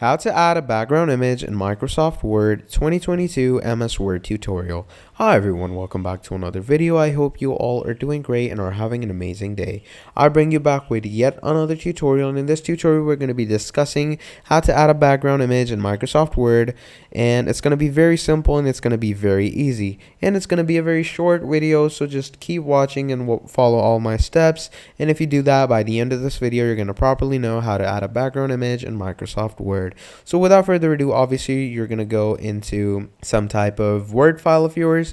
How to add a background image in Microsoft Word 2022 MS Word tutorial. Hi everyone, welcome back to another video. I hope you all are doing great and are having an amazing day. I bring you back with yet another tutorial, and in this tutorial we're going to be discussing how to add a background image in Microsoft Word, and it's going to be very simple and it's going to be very easy. And it's going to be a very short video, so just keep watching and follow all my steps. And if you do that, by the end of this video you're going to properly know how to add a background image in Microsoft Word. So without further ado, obviously you're going to go into some type of Word file of yours.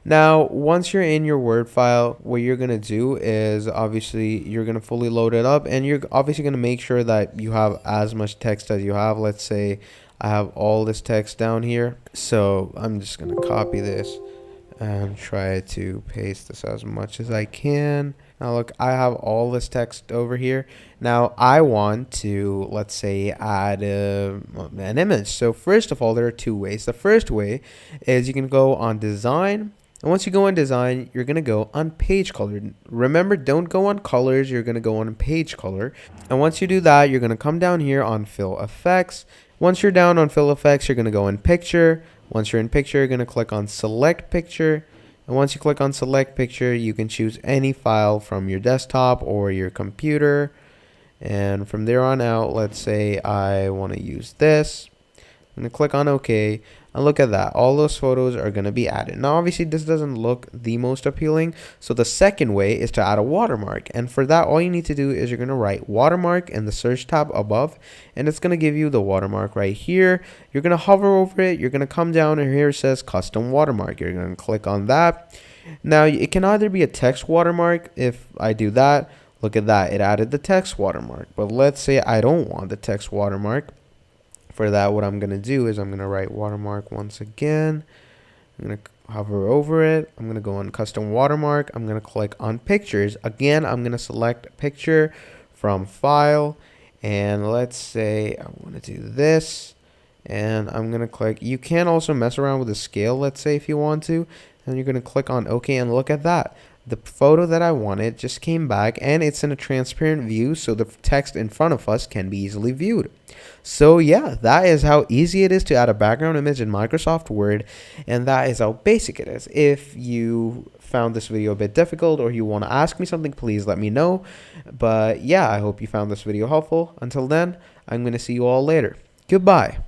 Now, once you're in your Word file, what you're going to do is obviously you're going to fully load it up, and you're obviously going to make sure that you have as much text as you have. Let's say I have all this text down here. So I'm just going to copy this and try to paste this as much as I can. Now look, I have all this text over here. Now I want to, let's say, add an image. So first of all, there are two ways. The first way is you can go on design. And once you go on design, you're going to go on page color. Remember, don't go on colors. You're going to go on page color. And once you do that, you're going to come down here on fill effects. Once you're down on fill effects, you're going to go in picture. Once you're in picture, you're going to click on select picture. And once you click on select picture, you can choose any file from your desktop or your computer. And from there on out, let's say I want to use this. I'm going to click on OK. And look at that. All those photos are going to be added. Now, obviously, this doesn't look the most appealing. So the second way is to add a watermark. And for that, all you need to do is you're going to write watermark in the search tab above. And it's going to give you the watermark right here. You're going to hover over it. You're going to come down, and here it says custom watermark. You're going to click on that. Now, it can either be a text watermark. If I do that, look at that. It added the text watermark. But let's say I don't want the text watermark. For that, what I'm going to do is I'm going to write watermark once again. I'm going to hover over it. I'm going to go on custom watermark. I'm going to click on pictures. Again, I'm going to select picture from file. And let's say I want to do this. And I'm going to click. You can also mess around with the scale, let's say, if you want to. And you're going to click on OK, and look at that. The photo that I wanted just came back, and it's in a transparent view, so the text in front of us can be easily viewed. So yeah, that is how easy it is to add a background image in Microsoft Word, and that is how basic it is. If you found this video a bit difficult or you want to ask me something, please let me know. But yeah, I hope you found this video helpful. Until then, I'm going to see you all later. Goodbye.